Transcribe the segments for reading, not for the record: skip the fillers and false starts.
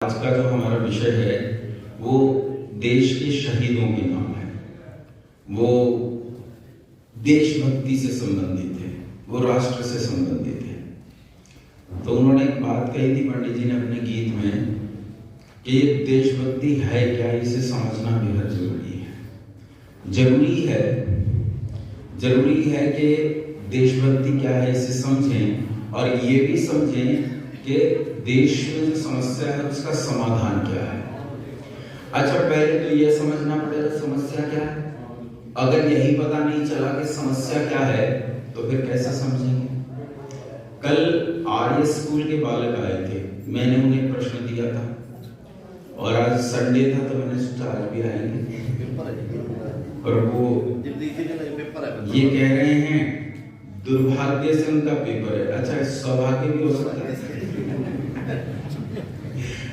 आज का जो हमारा विषय है वो देश के शहीदों के नाम है। वो देशभक्ति से संबंधित है, वो राष्ट्र से संबंधित है। तो उन्होंने एक बात कही थी पंडित जी ने अपने गीत में कि ये देशभक्ति है क्या, इसे समझना बेहद जरूरी है। जरूरी है कि देशभक्ति क्या है इसे समझें और ये भी समझें कि देश में जो समस्या है उसका समाधान क्या है। अच्छा, पहले तो यह समझना पड़ेगा समस्या क्या है। अगर यही पता नहीं चला कि समस्या क्या है तो फिर कैसे समझेंगे। कल आर्य स्कूल के बालक आए थे, मैंने उन्हें प्रश्न दिया था और आज संडे था तो मैंने सोचा आज भी आएंगे। और वो ये कह रहे हैं दुर्भाग्य से उनका पेपर है। अच्छा, सौभाग्य भी हो सकता है।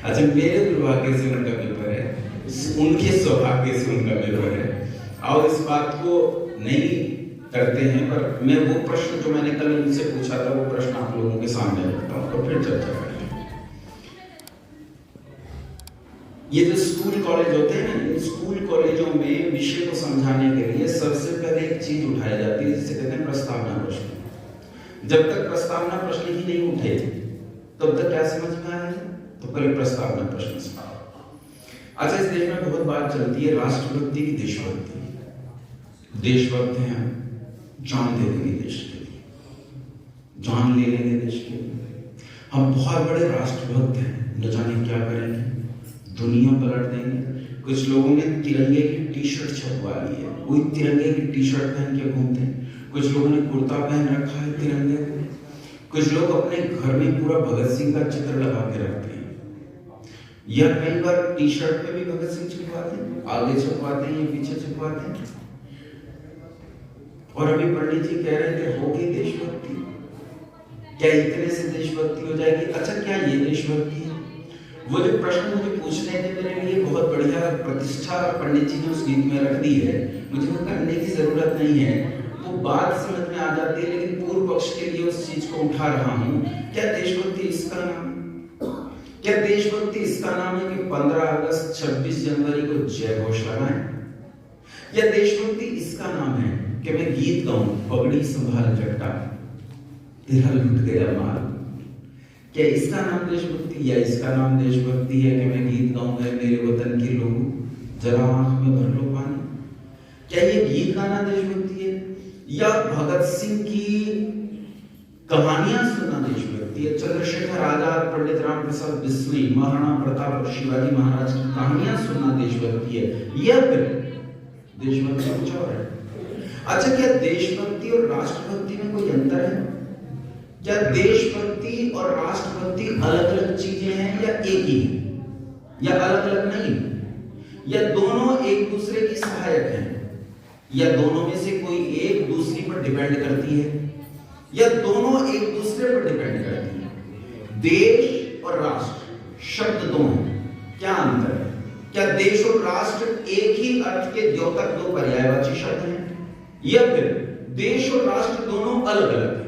अच्छा, मेरे दुर्भाग्य से उनका पेपर है, उनके सौभाग्य से उनका पेपर है। और इस बात को नहीं करते हैं, पर मैं वो प्रश्न जो मैंने कल उनसे पूछा था वो प्रश्न आप लोगों के सामने रखता हूँ तो फिर चर्चा करेंगे। ये जो स्कूल कॉलेज होते हैं ना, इन स्कूल कॉलेजों में विषय को समझाने के लिए सबसे पहले एक चीज उठाई जाती है जिसे कहते हैं प्रस्तावना प्रश्न। जब तक प्रस्तावना प्रश्न ही नहीं उठे तब तक क्या समझ में आएगा, तो पहले प्रस्तावना प्रश्न समझो। अच्छा, इस देश में बहुत बात चलती है राष्ट्रभक्ति की, देशभक्ति। देशभक्त हैं हम, जान दे देंगे देश के लिए, जान ले लेंगे देश के लिए। हम बहुत बड़े राष्ट्रभक्त हैं, न जाने क्या करेंगे, दुनिया पलट देंगे। कुछ लोगों ने तिरंगे की टी शर्ट छपवा ली है, कोई तिरंगे की टी शर्ट पहन के घूमते हैं। कुछ लोगों ने कुर्ता पहन रखा है तिरंगे को। कुछ लोग अपने घर में पूरा भगत सिंह का चित्र लगा के रखते हैं, या कई बार टी शर्ट पे भी भगत सिंह छपवाते हैं, आगे छपवाते हैं या पीछे छपवाते हैं। और अभी पंडित जी कह रहे थे हो गई देशभक्ति, क्या इतने से देशभक्ति हो जाएगी। अच्छा, क्या ये देशभक्ति है? वो जो प्रश्न मुझे पूछने थे मेरे लिए बहुत बढ़िया प्रतिष्ठा पंडित जी ने उस गीत में रख दी है, मुझे वो करने की जरूरत नहीं है, वो बात समझ में आ जाती है। लेकिन पूर्व पक्ष के लिए उस चीज को उठा रहा हूं। क्या देशभक्ति इसका नाम, क्या देशभक्ति इसका नाम है कि 15 अगस्त 26 जनवरी को जय घोष लगाएं? या देशभक्ति इसका नाम है कि मैं गीत गाऊं पगड़ी संभाल जट्टा तेरा लुट गया माल? क्या इसका नाम देशभक्ति, या इसका नाम देशभक्ति है कि मैं गीत गाऊं मेरे वतन के लोगों जरा आंख में भर लो पानी? क्या ये गीत गाना देशभक्ति है, या भगत सिंह की कहानियां सुनना देशभक्ति है? चंद्रशेखर आजाद, पंडित राम प्रसाद बिस्मिल, महाराणा प्रताप और शिवाजी महाराज की कहानियां सुनना देशभक्ति है, या फिर देशभक्ति कुछ और है? अच्छा, क्या देशभक्ति और राष्ट्रभक्ति में कोई अंतर है? क्या देशभक्ति और राष्ट्रभक्ति अलग अलग चीजें हैं या एक ही है, या अलग अलग नहीं, या दोनों एक दूसरे की सहायक हैं, या दोनों में से कोई एक दूसरी पर डिपेंड करती है, या दोनों एक दूसरे पर डिपेंड करती है? देश और राष्ट्र शब्द दो हैं, क्या अंतर है? क्या देश और राष्ट्र एक ही अर्थ के द्योतक दो पर्यायवाची शब्द हैं, या फिर देश और राष्ट्र दोनों अलग अलग हैं,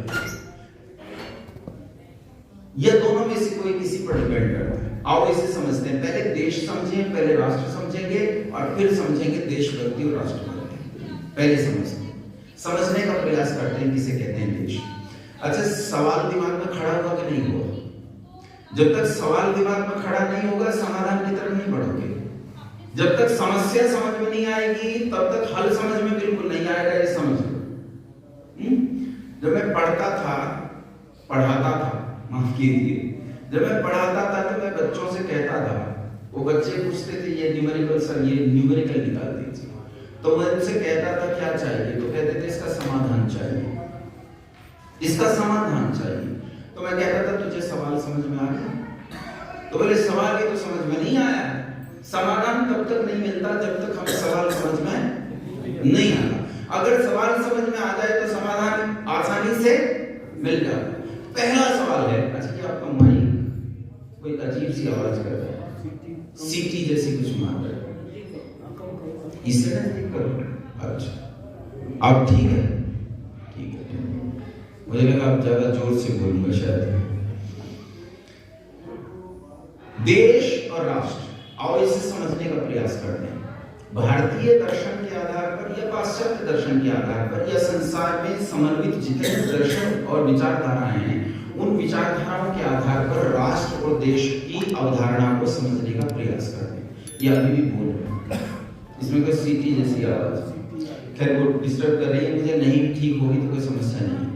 या दोनों में से कोई किसी पर डिपेंड करता है? आओ इसे समझते हैं। पहले देश समझें, पहले राष्ट्र समझेंगे और फिर समझेंगे देशभक्ति और राष्ट्रभक्ति। पहले समझने का प्रयास करते हैं किसे कहते हैं देश। अच्छा, सवाल दिमाग में खड़ा हुआ कि नहीं हुआ? जब तक सवाल दिमाग में खड़ा नहीं होगा समाधान की तरफ नहीं बढ़ोगे। जब तक समस्या समझ में नहीं आएगी तब तक हल समझ में बिल्कुल नहीं आएगा, ये समझ लो। जब मैं पढ़ाता था, माफ कीजिए, जब मैं पढ़ाता था तो मैं बच्चों से कहता था, वो बच्चे पूछते थे ये न्यूमेरिकल सर, ये न्यूमेरिकल निकाल दीजिए, तो मैं उनसे कहता था क्या चाहिए, तो कहते थे इसका समाधान चाहिए, इसका समाधान चाहिए। तो मैं कहता था तुझे सवाल समझ में आ गया? तो बोले सवाल ही तो समझ में नहीं आया। समाधान तब तक नहीं मिलता जब तक हमें सवाल समझ में नहीं आता। अगर सवाल समझ में आ जाए तो समाधान आसानी से मिल जाता। पहला सवाल है, अच्छा कि आपका माइक कोई अजीब सी आवाज कर रहा है, सीटी जैसी कुछ मार रहा है, इसे ठीक करो। अच्छा, आप ठीक है? ठीक है, मुझे लगा आप ज्यादा जोर से बोलूंगा शायद। देश और राष्ट्र, आओ इसे समझने का प्रयास करते हैं। भारतीय दर्शन के आधार पर या पाश्चात्य दर्शन के आधार पर या संसार में समन्वित जितने दर्शन और विचारधाराएं हैं, उन विचारधाराओं के आधार पर राष्ट्र और देश की अवधारणा को समझने का प्रयास करते हैं। ये अभी भी बोल रहे हैं, इसमें कोई सीटी जैसी आवाज, खैर वो डिस्टर्ब कर रही है मुझे, नहीं भी ठीक होगी तो कोई समस्या नहीं।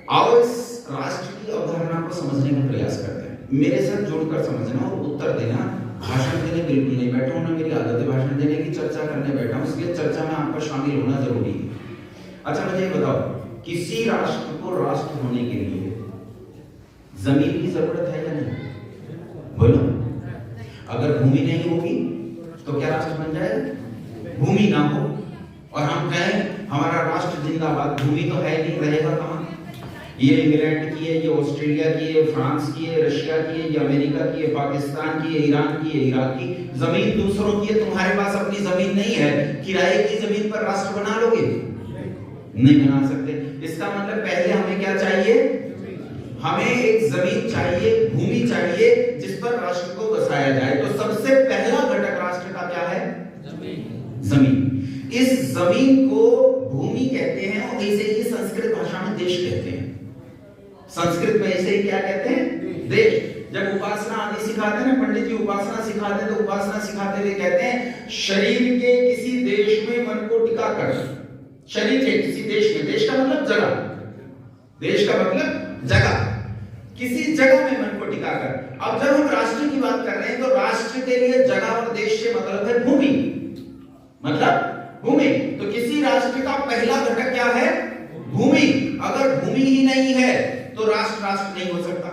आओ इस राष्ट्र की अवधारणा को समझने का प्रयास करते हैं। मेरे साथ जुड़कर समझना और उत्तर देना। भाषण देने बिल्कुल नहीं बैठा हूं, ना मेरी आदत है भाषण देने की, चर्चा करने बैठा हूं, इसलिए चर्चा में आपका शामिल होना जरूरी है। अच्छा मुझे ये बताओ, किसी राष्ट्र को राष्ट्र होने के लिए जमीन की जरूरत है या नहीं? बोलो। अगर भूमि नहीं होगी तो क्या राष्ट्र बन जाएगा? भूमि ना हो और हम कहें हमारा राष्ट्र जिंदाबाद, भूमि तो है नहीं, रहेगा कहां? ये इंग्लैंड की है, ये ऑस्ट्रेलिया की है, फ्रांस की है, रशिया की है, ये अमेरिका की है, पाकिस्तान की है, ईरान की है, इराक की। जमीन दूसरों की है, तुम्हारे पास अपनी जमीन नहीं है, किराए की जमीन पर राष्ट्र बना लोगे? नहीं बना सकते। इसका मतलब पहले हमें क्या चाहिए? हमें एक जमीन चाहिए, भूमि चाहिए जिस पर राष्ट्र को बसाया जाए। तो सबसे पहला घटक राष्ट्र का क्या है? जमीन। इस जमीन को भूमि कहते हैं और इसे ही संस्कृत भाषा में देश कहते हैं। संस्कृत में इसे क्या कहते हैं? देश। जब उपासना आदि सिखाते हैं ना पंडित जी, उपासना सिखाते हैं तो उपासना सिखाते हुए कहते हैं शरीर के किसी देश में मन को टिका कर, शरीर के किसी देश में, देश का मतलब जगह, देश का मतलब जगह, किसी जगह में मन को टिका कर। अब जब हम राष्ट्र की बात कर रहे हैं तो राष्ट्र के लिए जगह और देश से मतलब है भूमि, मतलब भूमि। तो किसी राष्ट्र का पहला घटक क्या है? भूमि। अगर भूमि ही नहीं है तो राष्ट्र राष्ट्र नहीं हो सकता।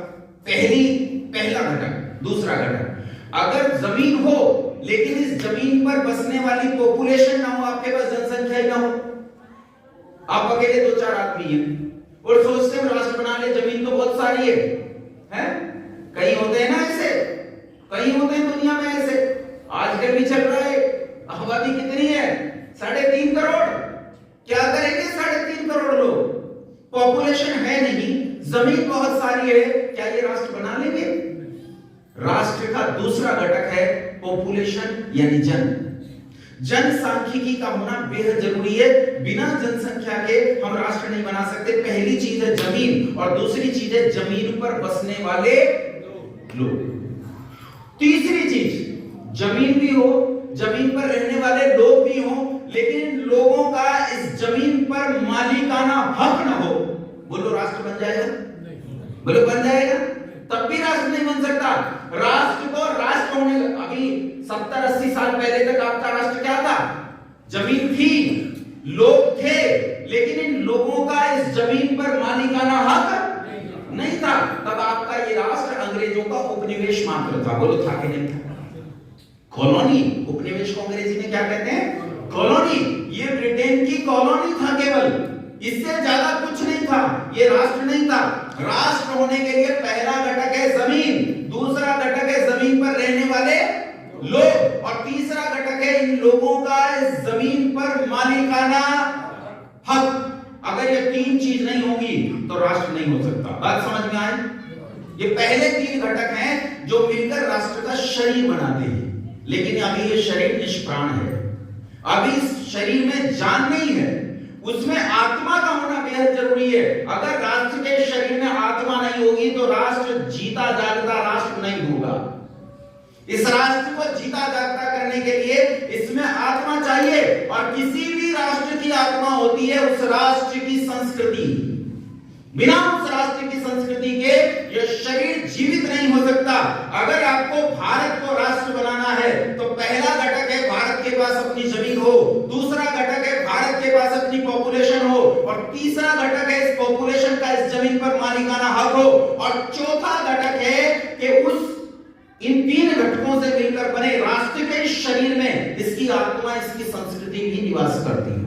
पहला घटक। दूसरा घटक, अगर जमीन हो लेकिन इस जमीन पर बसने वाली पॉपुलेशन ना हो, आपके पास जनसंख्या ही ना हो, आप अकेले 2-4 आदमी हैं और सोचते हैं राष्ट्र बना ले, जमीन तो बहुत सारी है? कई होते हैं ना ऐसे, कई होते हैं दुनिया में ऐसे। आजकल भी चल रहा है, आबादी कितनी है? 3.5 करोड़। क्या करेंगे 3.5 करोड़ लोग? पॉपुलेशन है नहीं, जमीन बहुत सारी है, क्या ये राष्ट्र बना लेंगे? राष्ट्र का दूसरा घटक है पॉपुलेशन यानी जनसांख्यिकी का होना बेहद जरूरी है। बिना जनसंख्या के हम राष्ट्र नहीं बना सकते। पहली चीज है जमीन और दूसरी चीज है जमीन पर बसने वाले लोग। तीसरी चीज, जमीन भी हो, जमीन पर रहने वाले लोग भी हो, लेकिन लोगों का इस जमीन पर मालिकाना हक न हो। बोलो राष्ट्र बन जाएगा? बोलो बन जाएगा? तब भी राष्ट्र नहीं बन सकता। राष्ट्र को राष्ट्र होने, अभी 70-80 साल पहले तक आपका राष्ट्र क्या था? जमीन थी, लोग थे, लेकिन इन लोगों का इस जमीन पर मालिकाना हक नहीं था। तब आपका ये राष्ट्र अंग्रेजों का उपनिवेश मात्र था। बोलो था कि नहीं था? कॉलोनी। उपनिवेश को अंग्रेजी में क्या कहते हैं? कॉलोनी। ये ब्रिटेन की कॉलोनी था केवल, इससे ज्यादा कुछ नहीं था। ये राष्ट्र नहीं था। राष्ट्र होने के लिए पहला घटक है जमीन, दूसरा घटक है जमीन पर रहने वाले लोग और तीसरा घटक है इन लोगों का इस जमीन पर मालिकाना हक। अगर ये तीन चीज नहीं होगी तो राष्ट्र नहीं हो सकता। बात समझ में आई? ये पहले 3 घटक हैं जो मिलकर राष्ट्र का शरीर बनाते हैं, लेकिन अभी ये शरीर निष्प्राण है। अभी इस शरीर में जान नहीं है, उसमें आत्मा का होना बेहद जरूरी है। अगर राष्ट्र के शरीर में आत्मा नहीं होगी तो राष्ट्र जीता जागता राष्ट्र नहीं होगा। इस राष्ट्र को जीता जागता करने के लिए इसमें आत्मा चाहिए और किसी भी राष्ट्र की आत्मा होती है उस राष्ट्र की संस्कृति। बिना उस राष्ट्र की संस्कृति के यह शरीर जीवित नहीं हो सकता। अगर आपको भारत को राष्ट्र बनाना है तो पहला घटक है भारत के पास अपनी जमीन हो, दूसरा घटक है भारत के पास अपनी पॉपुलेशन हो और तीसरा घटक है इस पॉपुलेशन का इस जमीन पर मालिकाना हक हो और चौथा घटक है कि उस इन 3 घटकों से मिलकर बने राष्ट्र के शरीर में इसकी आत्मा, इसकी संस्कृति भी निवास करती है।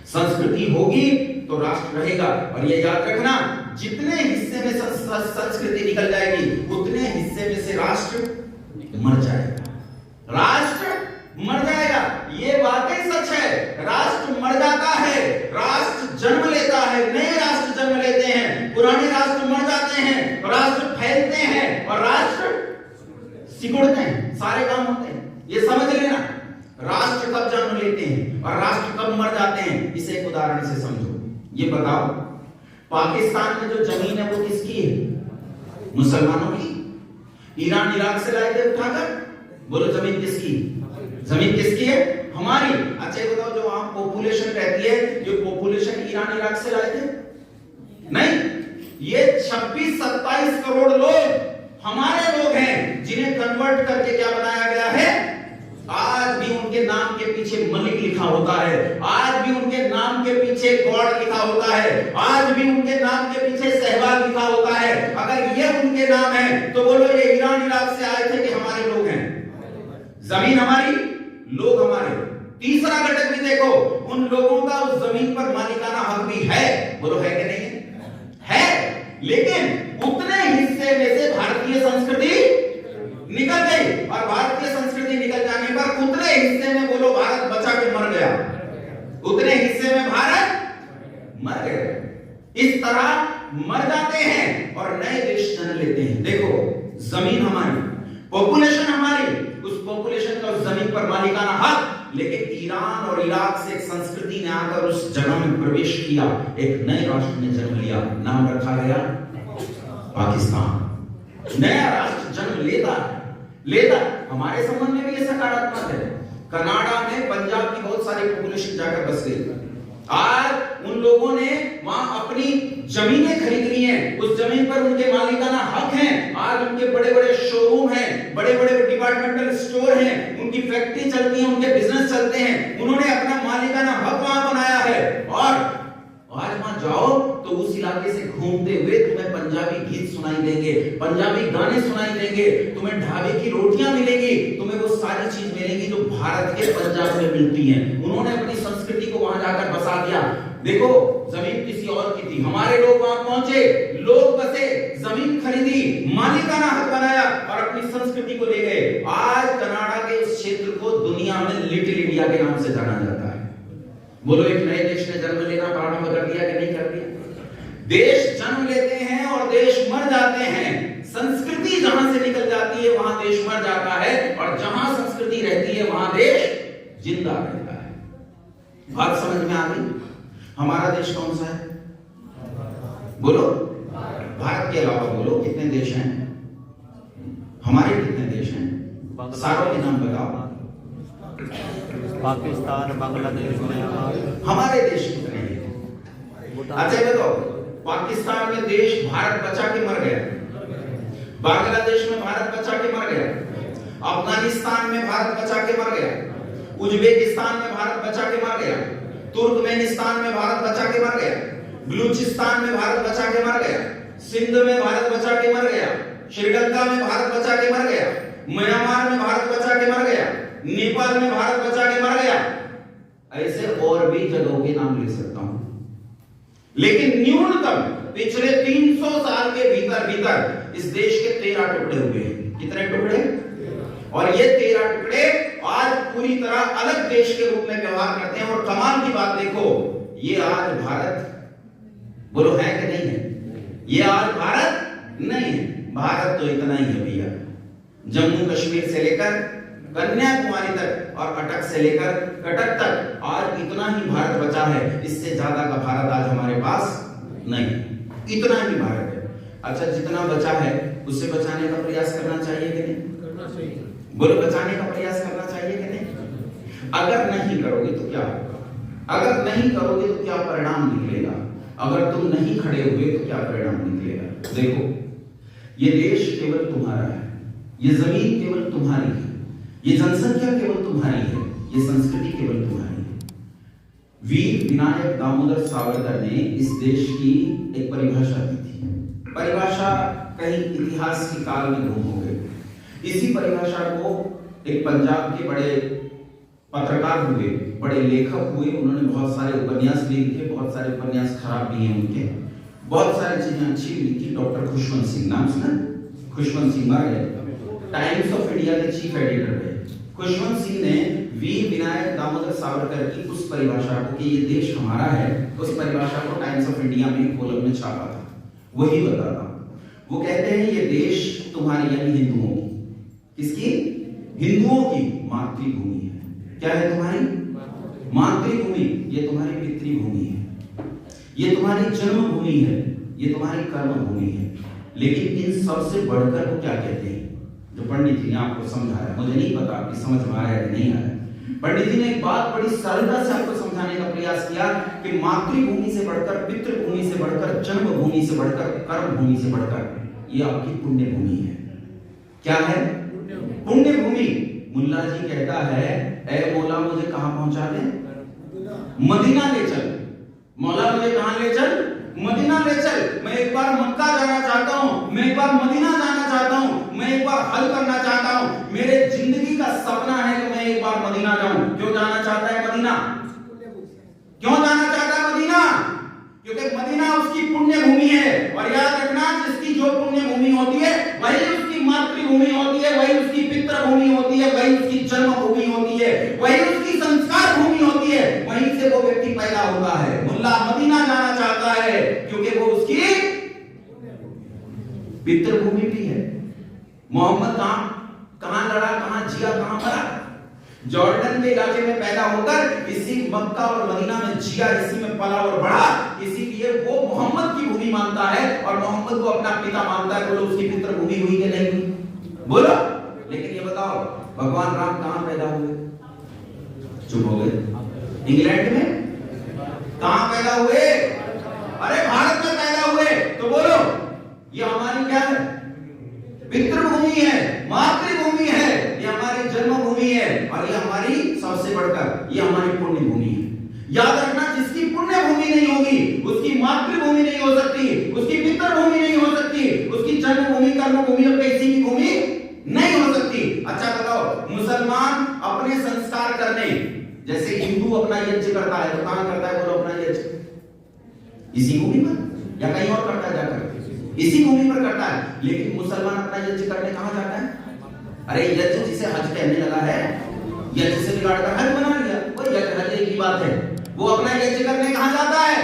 संस्कृति होगी तो राष्ट्र रहेगा। और ये याद रखना, जितने हिस्से में संस्कृति निकल जाएगी उतने हिस्से में से राष्ट्र मर जाएगा। राष्ट्र मर जाएगा, ये बातें सच है। राष्ट्र मर जाता है, राष्ट्र जन्म लेता है, नए राष्ट्र जन्म लेते हैं, पुराने राष्ट्र मर जाते हैं, राष्ट्र सिकुड़ते हैं, सारे काम होते हैं। ये समझ लेना, राष्ट्र कब जन्म लेते हैं और राष्ट्र कब मर जाते हैं, इसे एक उदाहरण से समझो। ये बताओ, पाकिस्तान में जो जमीन है वो किसकी है? मुसलमानों की। ईरान इराक से लाए थे उठाकर, बोलो जमीन किसकी? जमीन किसकी है? हमारी। अच्छा ये बताओ, जो वहां पॉपुलेशन रहती है, ये पॉपुलेशन ईरान इराक से लाए थे? नहीं, ये 26-27 करोड़ लोग हमारे लोग हैं, जिन्हें कन्वर्ट करके क्या बनाया गया है? आज भी उनके नाम के पीछे मलिक लिखा होता है, आज भी उनके नाम के पीछे गॉड लिखा होता है, आज भी उनके नाम के पीछे सहवाग लिखा होता है। अगर ये उनके नाम है तो बोलो ये ईरान इराक से आए थे कि हमारे लोग हैं? जमीन हमारी, लोग हमारे। तीसरा घटक भी देखो, उन लोगों का उस जमीन पर मालिकाना हक भी है, बोलो है कि नहीं है? लेकिन उतने हिस्से में से भारतीय संस्कृति निकल गई, और भारतीय संस्कृति निकल जाने पर उतने हिस्से में बोलो भारत बचा के मर गया, उतने हिस्से में भारत मर गया। इस तरह मर जाते हैं और नए देश जन्म लेते हैं। देखो, जमीन हमारी, पॉपुलेशन हमारी, उस पॉपुलेशन का उस जमीन पर मालिकाना हक, लेकिन ईरान और इराक से एक संस्कृति ने आकर उस जगह में प्रवेश किया, एक नए राष्ट्र ने जन्म लिया, नाम रखा गया पाकिस्तान। नया राष्ट्र जन्म लेता हमारे संबंध में भी ये सकारात्मक है। कनाडा में पंजाब की बहुत सारी पॉपुलेशन जाकर बस गई। आज उन लोगों ने वहां अपनी जमीनें खरीद ली हैं, उस जमीन पर उनके मालिकाना हक हैं। आज उनके बड़े बड़े शोरूम हैं, बड़े बड़े डिपार्टमेंटल स्टोर हैं, उनकी फैक्ट्री चलती है, उनके बिजनेस चलते हैं। उन्होंने अपना मालिकाना हक वहां बनाया है। और आज वहां जाओ तो उस इलाके से घूमते हुए तुम्हें पंजाबी गीत सुनाई देंगे, पंजाबी गाने सुनाई देंगे, तुम्हें ढाबे की रोटियां मिलेंगी, तुम्हें वो सारी चीज मिलेंगी जो भारत के पंजाब में मिलती हैं। उन्होंने अपनी संस्कृति को वहां जाकर बसा दिया। देखो, जमीन किसी और की थी, हमारे लोग वहां पहुंचे, लोग बसे, जमीन खरीदी, मालिकाना हक बनाया और अपनी संस्कृति को ले गए। आज कनाडा के उस क्षेत्र को दुनिया में लिटिल इंडिया के नाम से जाना जाता है। बोलो, एक नए देश ने जन्म लेना प्रारंभ कर दिया कि नहीं कर दिया? देश जन्म लेते हैं और देश मर जाते हैं। संस्कृति जहां से निकल जाती है वहां देश मर जाता है, और जहां संस्कृति रहती है वहां देश जिंदा रहता है। बात समझ में आ गई? हमारा देश कौन सा है? बोलो, भारत के अलावा बोलो कितने देश हैं? हमारे कितने देश हैं? सारों के नाम बताओ। पाकिस्तान, बांग्लादेश, म्यांमार। हमारे देश कितने हैं? अच्छा बताओ, पाकिस्तान में देश भारत बचा के मर गया, बांग्लादेश में भारत बचा के मर गया, अफगानिस्तान में भारत बचा के मर गया, उज्बेकिस्तान में भारत बचा के मर गया, तुर्कमेनिस्तान में भारत बचा के मर गया, बलूचिस्तान में भारत बचा के मर गया, सिंध में भारत बचा के मर गया, श्रीलंका में भारत बचा के मर गया, म्यांमार में भारत बचा के मर गया, नेपाल में भारत बचा के मर गया। ऐसे और भी जगहों के नाम ले सकता हूं, लेकिन न्यूनतम पिछले 300 साल के भीतर इस देश के 13 टुकड़े हुए हैं। कितने टुकड़े? और ये 13 टुकड़े आज पूरी तरह अलग देश के रूप में व्यवहार करते हैं। और कमाल की बात देखो, ये आज भारत, बोलो है कि नहीं है? ये आज भारत नहीं है। भारत तो इतना ही है भैया, जम्मू कश्मीर से लेकर कन्याकुमारी तक और अटक से लेकर कटक तक आज इतना ही भारत बचा है। इससे ज्यादा का भारत आज हमारे पास नहीं, इतना ही भारत है। अच्छा, जितना बचा है उससे बचाने का प्रयास करना चाहिए कि नहीं? करना चाहिए। बोलो, बचाने का प्रयास करना चाहिए कि नहीं? अगर नहीं करोगे तो क्या होगा? अगर नहीं करोगे तो क्या परिणाम निकलेगा? अगर तुम नहीं खड़े हुए तो क्या परिणाम निकलेगा? देखो, ये देश केवल तुम्हारा है, ये जमीन केवल तुम्हारी है, ये जनसंख्या केवल तुम्हारी है, ये संस्कृति केवल तुम्हारी है। वीर विनायक दामोदर सावरकर ने इस देश की एक परिभाषा दी थी। परिभाषा कहीं इतिहास के काल में गुम हो गई। इसी परिभाषा को एक पंजाब के बड़े पत्रकार हुए, बड़े लेखक हुए, उन्होंने बहुत सारे उपन्यास लिखे, बहुत सारे उपन्यास खराब भी हैं उनके, बहुत सारी चीजें अच्छी लिखी। डॉक्टर खुशवंत सिंह, नाम सुना? खुशवंत सिंह मर गए, टाइम्स ऑफ इंडिया के चीफ एडिटर रहे। खुशवंत सिंह ने वीर विनायक दामोदर सावरकर की उस परिभाषा को कि ये देश हमारा है, उस परिभाषा को टाइम्स ऑफ इंडिया में कॉलम में छापा था। वही बताता हूं। वो कहते हैं ये देश तुम्हारी, यानी हिंदुओं की, किसकी? हिंदुओं की मातृभूमि है। क्या है तुम्हारी मातृभूमि? ये तुम्हारी पितृभूमि है, ये तुम्हारी जन्मभूमि है, ये तुम्हारी कर्मभूमि है। लेकिन इन सबसे बढ़कर वो क्या कहते हैं, जो पंडित जी ने आपको समझाया, मुझे नहीं पता आपकी समझ में आया या नहीं आया। पंडित जी ने एक बात बड़ी सरलता से आपको समझाने का प्रयास किया कि मातृभूमि से बढ़कर, पितृभूमि से बढ़कर, जन्मभूमि से बढ़कर, कर्मभूमि से बढ़कर ये आपकी पुण्य भूमि है। क्या है? पुण्य भूमि। मुल्ला जी कहता है, ऐ मौला मुझे कहां पहुंचा दे? मदीना ले चल। मौला मुझे कहां ले चल? मदीना ले चल। मैं एक बार मक्का जाना चाहता हूं, मैं एक बार मदीना जाना चाहता हूं, मैं एक बार हज करना चाहता हूं। मेरे जिंदगी का सपना है कि मैं एक बार मदीना जाऊं। क्यों जाना चाहता है मदीना? क्यों जाना चाहता है मदीना? क्योंकि मदीना उसकी पुण्य भूमि है। और याद रखना, जिसकी जो पुण्य भूमि होती है वही उसकी मातृभूमि होती है, वही उसकी पितृभूमि होती है, वही उसकी जन्मभूमि होती है, वही उसकी संस्कार भूमि होती है, वहीं से वो व्यक्ति पैदा होता है। मुल्ला मदीना जाना चाहता है क्योंकि वो उसकी पितृभूमि भी है। मोहम्मद कहां लड़ा, कहां जिया, कहां मरा? जॉर्डन के इलाके में पैदा होकर इसी मक्का और मदीना में जिया, इसी में पला और बढ़ा। इसीलिए वो मोहम्मद की भूमि मानता है और मोहम्मद को अपना पिता मानता है। बोलो उसकी पितृभूमि हुई कि नहीं हुई? बोलो। लेकिन ये बताओ, भगवान राम कहां पैदा हुए? चुप हो गए। इंग्लैंड में? कहां पैदा हुए? अरे भारत में पैदा हुए। तो बोलो, ये हमारी क्या है? पितृभूमि है, मातृभूमि है, ये हमारी जन्मभूमि है और ये हमारी सबसे बढ़कर ये हमारी पुण्य भूमि है। याद रखना, जिसकी पुण्य भूमि नहीं होगी उसकी मातृभूमि नहीं हो सकती, उसकी पितृभूमि नहीं हो सकती, उसकी जन्मभूमि, कर्मभूमि और किसी की भूमि नहीं हो सकती। अच्छा बताओ, मुसलमान अपने संस्कार करने, जैसे हिंदू अपना यज्ञ करता है तो कहां करता है? बोलो अपना यज्ञ इसी भूमि पर या कहीं और करता है? जाकर इसी भूमि पर करता है। लेकिन मुसलमान अपना यज्ञ करने कहां जाता है? अरे यज्ञ जिसे हज कहने लगा है, यज्ञ से बिगाड़कर हज बना लिया, वो यज्ञ हज की बात है। वो अपना यज्ञ करने कहां जाता है?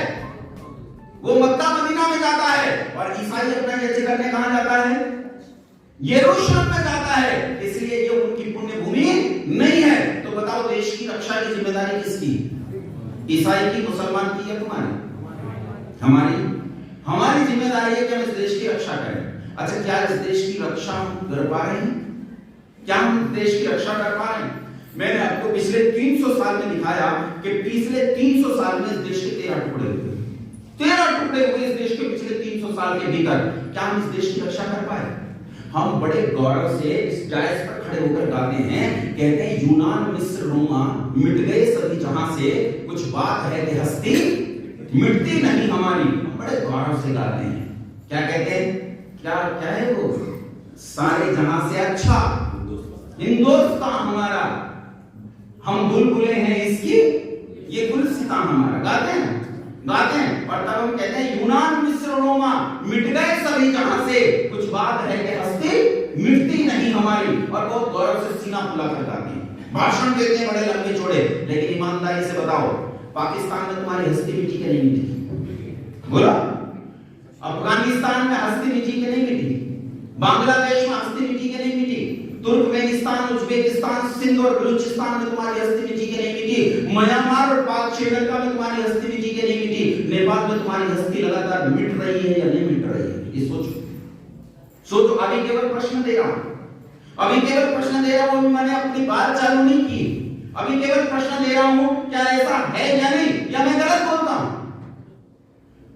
वो मक्का मदीना में जाता है। और ईसाई अपना यज्ञ करने कहां जाता है? यरूशलेम में जाता है। इसलिए ये उनकी पुण्य भूमि नहीं है। तो बताओ, देश की रक्षा की जिम्मेदारी किसकी? ईसाई की, मुसलमान की या तुम्हारी? हमारी। हमारी जिम्मेदारी है कि हम इस देश की रक्षा करें। अच्छा, क्या इस देश की रक्षा हम कर पा रहे हैं? क्या हम देश की रक्षा कर पा रहे हैं? मैंने आपको पिछले 300 साल में दिखाया कि पिछले 300 साल में इस देश के 13 टुकड़े हुए। 13 टुकड़े हुए इस देश के पिछले 300 साल के भीतर। क्या हम इस देश की रक्षा कर पाए? हम बड़े गौरव से इस डायस पर खड़े होकर गाते हैं, कहते हैं यूनान मिस्र रोमा मिट गए सभी जहां से, कुछ बात है कि हस्ती मिटती नहीं हमारी। हम बड़े गौरव से गाते हैं। क्या कहते हैं? क्या क्या है वो? सारे जहां से अच्छा हिंदुस्तान हमारा, हम बुलबुले हैं इसकी, ये गुलसितान हमारा। गाते हैं, गाते हैं। और तब हम कहते हैं यूनान मिस्र रोमा मिट गए सभी जहां से, कुछ बात है कि हस्ती मिटती नहीं हमारी। और बहुत गौरव से सीना फुला कर गाते हैं, भाषण देते हैं बड़े लंबे चौड़े। लेकिन ईमानदारी से बताओ, पाकिस्तान में तुम्हारी हस्ती मिटी कि नहीं मिटी? बोला। अफगानिस्तान में हस्ती मिटी कि नहीं मिटी? बांग्लादेश में हस्ती मिटी कि नहीं मिटी? तुर्कमेनिस्तान, उज्बेकिस्तान, सिंध और बलूचिस्तान में तुम्हारी हस्ती मिटी कि नहीं मिटी? म्यांमार और पाक श्रीलंका में तुम्हारी हस्ती मिटी कि नहीं मिटी? नेपाल में तुम्हारी हस्ती लगातार मिट रही है या नहीं मिट रही है? ये सोचो, सोचो। अभी केवल प्रश्न दे रहा हूं, अभी केवल प्रश्न दे रहा हूं, मैंने अपनी बात चालू नहीं की। अभी केवल प्रश्न दे रहा हूं, क्या ऐसा है या नहीं, या मैं गलत बोलता हूं?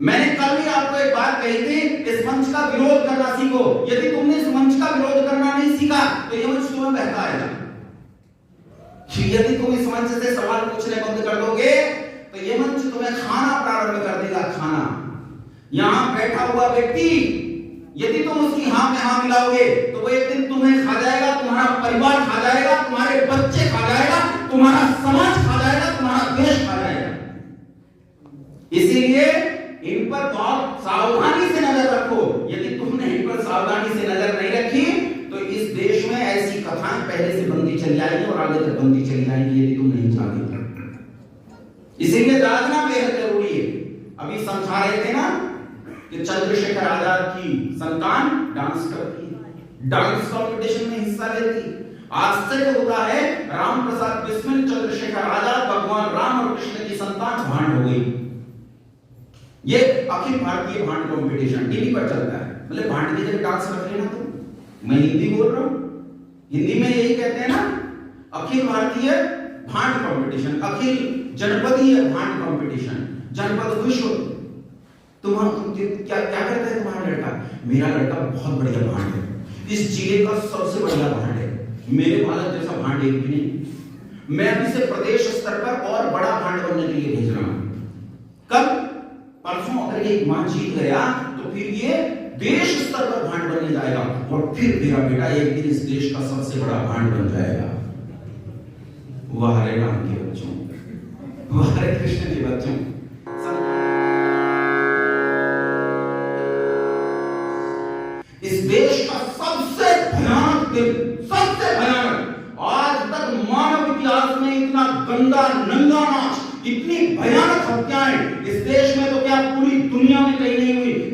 मैंने कल भी आपको एक बात कही थी, इस मंच का विरोध करना सीखो। यदि तुमने इस मंच का विरोध करना नहीं सीखा तो यह मंच तुम्हें बहकाएगा। यदि तुम इस मंच से सवाल पूछने बंद कर दोगे तो यह मंच तुम्हें खाना प्रारंभ कर देगा, खाना। यहां बैठा हुआ व्यक्ति, यदि तुम उसकी हां में हां मिलाओगे तो वो एक दिन तुम्हें खा जाएगा, तुम्हारा परिवार खा जाएगा, तुम्हारे बच्चे खा जाएगा, तुम्हारा समाज खा जाएगा, तुम्हारा देश खा जाएगा। इसीलिए इन पर बहुत सावधानी से नजर रखो। यदि तुमने इन पर सावधानी से नजर नहीं रखी तो इस देश में ऐसी कथाएं पहले से बनती चली जाएंगी और आगे तक बनती चली जाएंगी, यदि तुम नहीं जानते। इसीलिए जागना बेहद जरूरी है। अभी समझा रहे थे ना कि चंद्रशेखर आजाद की संतान डांस करती है, डांस कंपटीशन में हिस्सा लेती। आश्चर्य होता है, राम प्रसाद बिस्मिल चंद्रशेखर आजाद भगवान राम और कृष्ण की संतान भांड हो गई। ये अखिल भारतीय भांड कंपटीशन टीवी पर चलता है। मतलब भांड की जगह डांस रख लेना तुम। मैं हिंदी बोल रहा हूं, हिंदी में यही कहते हैं ना, अखिल भारतीय भांड कंपटीशन, अखिल जनपदीय भांड कंपटीशन। जनपद खुश हो तुम क्या क्या करता है तुम्हारा लड़का? मेरा लड़का बहुत बढ़िया भांड है, इस जिले का सबसे बढ़िया भांड है, मेरे बालक जैसा भांड एक भी नहीं। मैं अभी से प्रदेश स्तर पर और बड़ा भांड बनने के लिए भेज रहा हूं। कब? परसों अगर ये मान जीत गया तो फिर ये देश स्तर पर भांड बनने जाएगा और फिर मेरा बेटा एक दिन इस देश का सबसे बड़ा भांड बन जाएगा। वाह हरे राम के बच्चों, वाह हरे कृष्ण के बच्चों। इस देश का सबसे भयानक दिन, सबसे भयानक, आज तक मानव इतिहास में इतना गंदा नंगा नाच, इतनी भयानक हत्याएं इस देश में तो क्या पूरी दुनिया में कहीं नहीं हुई।